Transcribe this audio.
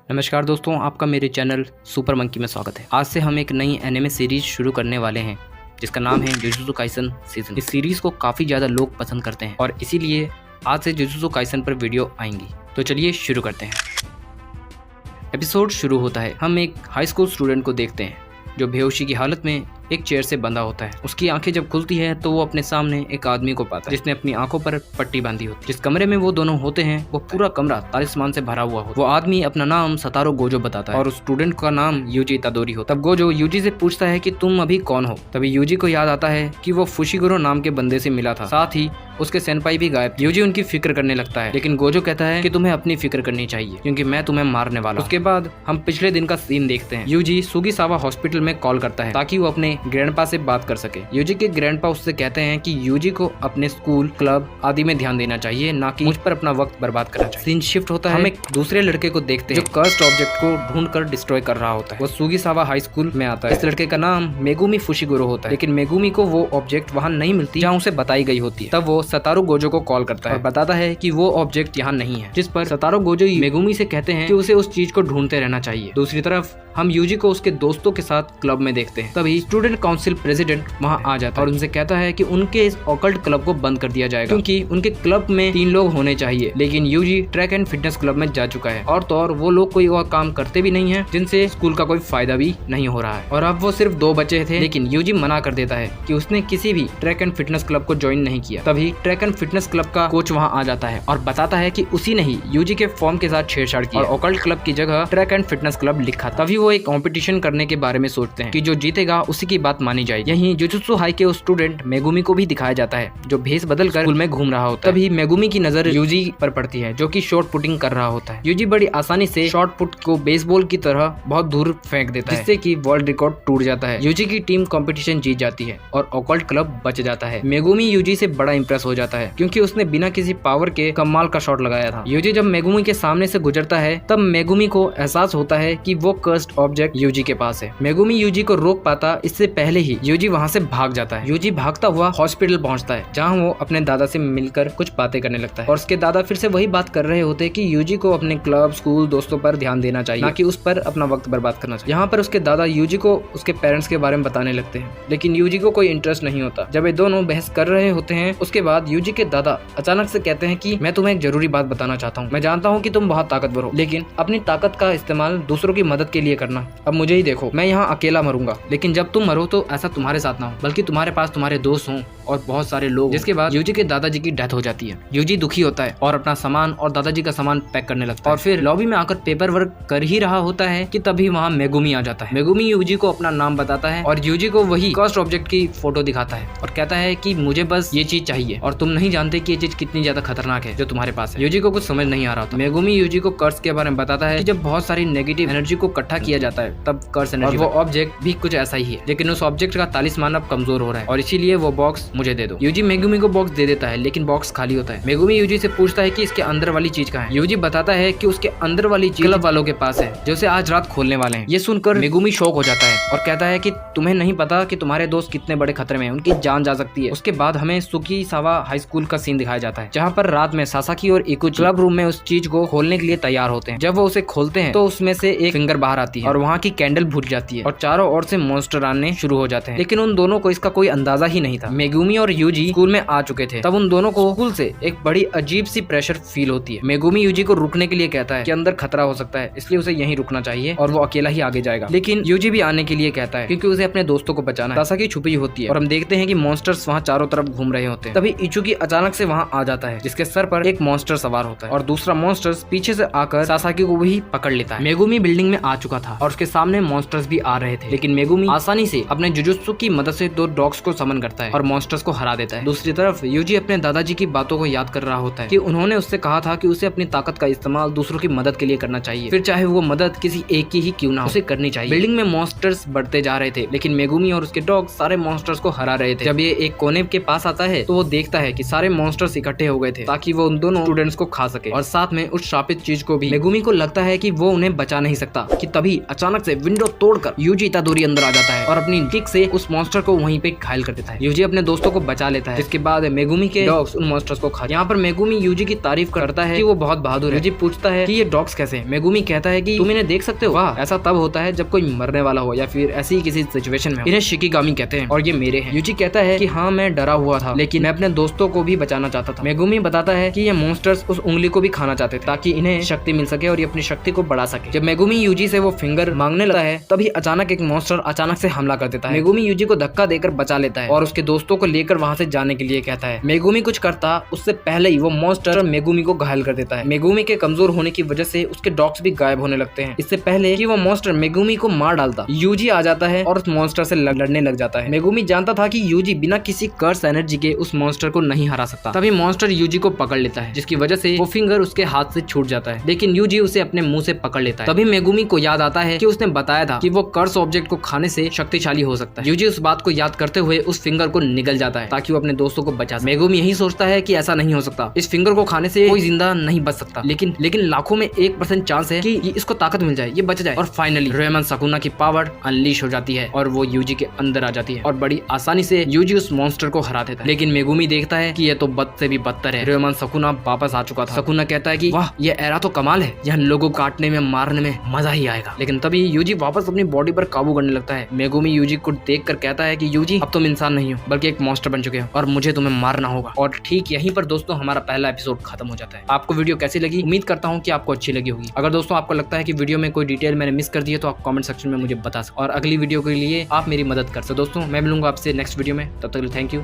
नमस्कार दोस्तों, आपका मेरे चैनल सुपर मंकी में स्वागत है। आज से हम एक नई एनिमे सीरीज शुरू करने वाले हैं जिसका नाम है जुजुत्सु काइसन सीजन। इस सीरीज को काफ़ी ज़्यादा लोग पसंद करते हैं और इसीलिए आज से जुजुत्सु काइसन पर वीडियो आएंगी। तो चलिए शुरू करते हैं। एपिसोड शुरू होता है, हम एक हाई स्कूल स्टूडेंट को देखते हैं जो बेहोशी की हालत में एक चेयर से बंधा होता है। उसकी आंखें जब खुलती है तो वो अपने सामने एक आदमी को पाता है जिसने अपनी आंखों पर पट्टी बांधी होती है। जिस कमरे में वो दोनों होते हैं वो पूरा कमरा तालिस्मान से भरा हुआ होता है। वो आदमी अपना नाम सतारो गोजो बताता है और उस स्टूडेंट का नाम यूजी इतादोरी होता है। तब गोजो यूजी से पूछता है कि तुम अभी कौन हो। तभी यूजी को याद आता है कि वो फुशिगुरो नाम के बंदे से मिला था, साथ ही उसके सेनपाई भी गायब। यूजी उनकी फिक्र करने लगता है लेकिन गोजो कहता है कि तुम्हें अपनी फिक्र करनी चाहिए क्योंकि मैं तुम्हें मारने वाला हूं। उसके बाद हम पिछले दिन का सीन देखते हैं। यूजी सुगिसावा हॉस्पिटल में कॉल करता है ताकि वो अपने ग्रैंडपा से बात कर सके। यूजी के ग्रैंडपा उससे कहते हैं कि यूजी को अपने स्कूल, क्लब आदि में ध्यान देना चाहिए, ना कि मुझ पर अपना वक्त बर्बाद करना चाहिए। सीन शिफ्ट होता है, हम एक दूसरे लड़के को देखते हैं जो कर्स्ड ऑब्जेक्ट को ढूंढकर डिस्ट्रॉय कर रहा होता है। वो सुगिसावा हाई स्कूल में आता है। इस लड़के का नाम मेगुमी फुशिगुरो होता है लेकिन मेगुमी को वो ऑब्जेक्ट वहाँ नहीं मिलती जहाँ उसे बताई गई होती है। तब वो सतारो गोजो को कॉल करता है और बताता है कि वो ऑब्जेक्ट यहाँ नहीं है, जिस पर सतारो गोजो मेगुमी से कहते हैं कि उसे उस चीज को ढूंढते रहना चाहिए। दूसरी तरफ हम यूजी को उसके दोस्तों के साथ क्लब में देखते हैं। तभी स्टूडेंट काउंसिल प्रेसिडेंट वहां आ जाता है और उनसे कहता है कि उनके इस ऑकल्ट क्लब को बंद कर दिया जाएगा क्योंकि उनके क्लब में 3 लोग होने चाहिए। लेकिन UG track and fitness club में जा चुका है और तो और वो लोग कोई और काम करते भी नहीं है जिनसे स्कूल का कोई फायदा भी नहीं हो रहा है। और अब वो सिर्फ 2 बचे थे लेकिन यूजी मना कर देता है कि उसने किसी भी ट्रैक एंड फिटनेस क्लब को ज्वाइन नहीं किया। तभी ट्रैक एंड फिटनेस क्लब का कोच वहाँ आ जाता है और बताता है कि उसी ने ही यूजी के फॉर्म के साथ छेड़छाड़ की और ऑकल्ट क्लब की जगह ट्रैक एंड फिटनेस क्लब लिखा। तभी वो एक कॉम्पिटिशन करने के बारे में सोचते हैं कि जो जीतेगा उसी की बात मानी जाएगी। यहीं जुजुत्सु हाई के उस स्टूडेंट मेगुमी को भी दिखाया जाता है जो भेष बदल कर स्कूल में घूम रहा होता है। तभी मेगुमी की नजर यूजी पर पड़ती है जो कि शॉर्ट पुटिंग कर रहा होता है। यूजी बड़ी आसानी से शॉर्ट पुट को बेसबॉल की तरह बहुत दूर फेंक देता है जिससे कि वर्ल्ड रिकॉर्ड टूट जाता है। यूजी की टीम कंपटीशन जीत जाती है और ऑकल्ट क्लब बच जाता है। मेगुमी यूजी से बड़ा इंप्रेस हो जाता है क्योंकि उसने बिना किसी पावर के कमाल का शॉट लगाया था। यूजी जब मेगुमी के सामने से गुजरता है तब मेगुमी को एहसास होता है कि वो कर्स्ड ऑब्जेक्ट यूजी के पास है। मेगुमी यूजी को रोक पाता इससे पहले ही यूजी वहाँ से भाग जाता है। यूजी भागता हुआ हॉस्पिटल पहुँचता है जहाँ वो अपने दादा से मिलकर कुछ बातें करने लगता है और उसके दादा फिर से वही बात कर रहे होते हैं कि यूजी को अपने क्लब, स्कूल, दोस्तों पर ध्यान देना चाहिए, ना कि उस पर अपना वक्त बर्बाद करना चाहिए। यहाँ पर उसके दादा यूजी को उसके पेरेंट्स के बारे में बताने लगते हैं लेकिन यूजी को कोई इंटरेस्ट नहीं होता। जब ये दोनों बहस कर रहे होते हैं उसके बाद यूजी के दादा अचानक से कहते हैं कि मैं तुम्हें एक जरूरी बात बताना चाहता हूँ। मैं जानता हूँ कि तुम बहुत ताकतवर हो लेकिन अपनी ताकत का इस्तेमाल दूसरों की मदद के लिए करना। अब मुझे ही देखो, मैं यहाँ अकेला मरूंगा लेकिन जब तुम मरो तो ऐसा तुम्हारे साथ ना हो बल्कि तुम्हारे पास तुम्हारे दोस्त हों और बहुत सारे लोग। जिसके बाद यूजी के दादाजी की डेथ हो जाती है। यूजी दुखी होता है और अपना सामान और दादाजी का सामान पैक करने लगता है और फिर लॉबी में आकर पेपर वर्क कर ही रहा होता है कि तभी वहाँ मेगुमी आ जाता है। मेगुमी यूजी को अपना नाम बताता है और यूजी को वही कर्स्ड ऑब्जेक्ट की फोटो दिखाता है और कहता है कि मुझे बस ये चीज चाहिए और तुम नहीं जानते कि ये चीज कितनी ज्यादा खतरनाक है जो तुम्हारे पास है। यूजी को कुछ समझ नहीं आ रहा था। मेगुमी यूजी को कर्स के बारे में बताता है कि जब बहुत सारी नेगेटिव एनर्जी को इकट्ठा किया जाता है तब कर्स एनर्जी, और वो ऑब्जेक्ट भी कुछ ऐसा ही है लेकिन उस ऑब्जेक्ट का तालिस्मान अब कमजोर हो रहा है और इसीलिए वो बॉक्स मुझे दे दो। यूजी मेगुमी को बॉक्स दे देता है लेकिन बॉक्स खाली होता है। मेगुमी यूजी से पूछता है कि इसके अंदर वाली चीज कहाँ है। यूजी बताता है कि उसके अंदर वाली चीज क्लब वालों के पास है जो उसे आज रात खोलने वाले हैं। ये सुनकर मेगुमी शॉक हो जाता है और कहता है कि तुम्हें नहीं पता कि तुम्हारे दोस्त कितने बड़े खतरे में हैं, उनकी जान जा सकती है। उसके बाद हमें सुगिसावा हाई स्कूल का सीन दिखाया जाता है जहाँ पर रात में सासाकी और इकुची क्लब रूम में उस चीज को खोलने के लिए तैयार होते हैं। जब वो उसे खोलते हैं तो उसमें से एक फिंगर बाहर आती है और वहाँ की कैंडल बुझ जाती है और चारों ओर से मॉन्स्टर आने शुरू हो जाते हैं लेकिन उन दोनों को इसका कोई अंदाजा ही नहीं था। मेगुमी और यूजी स्कूल में आ चुके थे तब उन दोनों को स्कूल से एक बड़ी अजीब सी प्रेशर फील होती है। मेगुमी यूजी को रुकने के लिए कहता है कि अंदर खतरा हो सकता है इसलिए उसे यहीं रुकना चाहिए और वो अकेला ही आगे जाएगा। लेकिन यूजी भी आने के लिए कहता है क्योंकि उसे अपने दोस्तों को बचाना है। सासाकी छुपी होती है और हम देखते हैं कि मॉन्स्टर्स वहाँ चारों तरफ घूम रहे होते हैं। तभी इचुकी अचानक से वहाँ आ जाता है जिसके सर पर एक मॉन्स्टर सवार होता है और दूसरा मॉन्स्टर्स पीछे से आकर सासाकी को भी पकड़ लेता है। मेगुमी बिल्डिंग में आ चुका था और उसके सामने मॉन्स्टर्स भी आ रहे थे लेकिन मेगुमी आसानी से अपने जुजुत्सु की मदद से 2 डॉग्स को समन करता है और मॉन्स्टर्स को हरा देता है। दूसरी तरफ यूजी अपने दादाजी की बातों को याद कर रहा होता है कि उन्होंने उससे कहा था कि उसे अपनी ताकत का इस्तेमाल दूसरों की मदद के लिए करना चाहिए, फिर चाहे वो मदद किसी एक की ही क्यों ना हो, उसे करनी चाहिए। बिल्डिंग में मॉन्स्टर्स बढ़ते जा रहे थे लेकिन मेगुमी और उसके डॉग सारे मॉन्स्टर्स को हरा रहे थे। जब ये एक कोने के पास आता है तो वो देखता है कि सारे मॉन्स्टर्स इकट्ठे हो गए थे ताकि वो उन दोनों स्टूडेंट्स को खा सके और साथ में उस शापित चीज को भी। मेगुमी को लगता है कि वो उन्हें बचा नहीं सकता कि तभी अचानक से विंडो तोड़कर यूजी इतादोरी अंदर आ जाता है और अपनी किक से उस मॉन्स्टर को वहीं पे घायल कर देता है। यूजी अपने दोस्तों दोस्तों को बचा लेता है। जिसके बाद मेगुमी के डॉग्स उन मॉन्स्टर्स को खा। यहाँ पर मेगुमी यूजी की तारीफ करता है कि वो बहुत बहादुर है। यूजी पूछता है कि ये डॉग्स कैसे हैं? मेगुमी कहता है कि तुम इन्हें देख सकते हो। वाह, ऐसा तब होता है जब कोई मरने वाला हो या फिर ऐसी किसी सिचुएशन में हो। इन्हें शिकिगामी कहते हैं और ये मेरे हैं। यूजी कहता है कि हाँ, मैं डरा हुआ था, लेकिन मैं अपने दोस्तों को भी बचाना चाहता था। मेगुमी बताता है कि ये मॉन्स्टर्स उस उंगली को भी खाना चाहते थे ताकि इन्हें शक्ति मिल सके और ये अपनी शक्ति को बढ़ा सके। जब मेगुमी यूजी से वो फिंगर मांगने लगता है तभी अचानक एक मॉन्स्टर अचानक से हमला कर देता है। मेगुमी यूजी को धक्का देकर बचा लेता है और उसके दोस्तों को लेकर वहाँ से जाने के लिए कहता है। मेगुमी कुछ करता उससे पहले ही वो मॉन्स्टर मेगुमी को घायल कर देता है। मेगुमी के कमजोर होने की वजह से उसके डॉग्स भी गायब होने लगते हैं। इससे पहले कि वो मॉन्स्टर मेगुमी को मार डालता, यूजी आ जाता है और उस मॉन्स्टर से लड़ने लग जाता है। मेगुमी जानता था कि यूजी बिना किसी कर्स एनर्जी के उस मॉन्स्टर को नहीं हरा सकता। तभी मॉन्स्टर यूजी को पकड़ लेता है, जिसकी वजह से वो फिंगर उसके हाथ से छूट जाता है, लेकिन यूजी उसे अपने मुंह से पकड़ लेता है। तभी मेगुमी को याद आता है कि उसने बताया था कि वो कर्स ऑब्जेक्ट को खाने से शक्तिशाली हो सकता है। यूजी उस बात को याद करते हुए उस फिंगर को निगल जाता है ताकि वो अपने दोस्तों को बचा सके। मेगुमी यही सोचता है कि ऐसा नहीं हो सकता, इस फिंगर को खाने से कोई जिंदा नहीं बच सकता, लेकिन लाखों में 1% चांस है कि इसको ताकत मिल जाए, ये बच जाए। और फाइनली रेमन सकुना की पावर अनलीश हो जाती है और वो यूजी के अंदर आ जाती है और बड़ी आसानी से यूजी उस मॉन्स्टर को हरा देता है। लेकिन मेगुमी देखता है कि ये तो बद से भी बदतर है। रेमन सकुना वापस आ चुका था। सकुना कहता है कि वाह, ये एरा तो कमाल है, यहाँ लोगों को काटने में मारने में मजा ही आएगा। लेकिन तभी यूजी वापस अपनी बॉडी पर काबू करने लगता है। मेगुमी यूजी को देखकर कहता है कि यूजी, अब तुम इंसान नहीं हो बल्कि एक मॉन्स्टर बन चुके हो और मुझे तुम्हें मारना होगा। और ठीक यहीं पर दोस्तों हमारा पहला एपिसोड खत्म हो जाता है। आपको वीडियो कैसी लगी? उम्मीद करता हूँ कि आपको अच्छी लगी होगी। अगर दोस्तों आपको लगता है कि वीडियो में कोई डिटेल मैंने मिस कर दी है तो आप कमेंट सेक्शन में मुझे बता सकते और अगली वीडियो के लिए आप मेरी मदद कर सकते। दोस्तों मैं मिलूंगा आपसे नेक्स्ट वीडियो में, तब तक थैंक यू।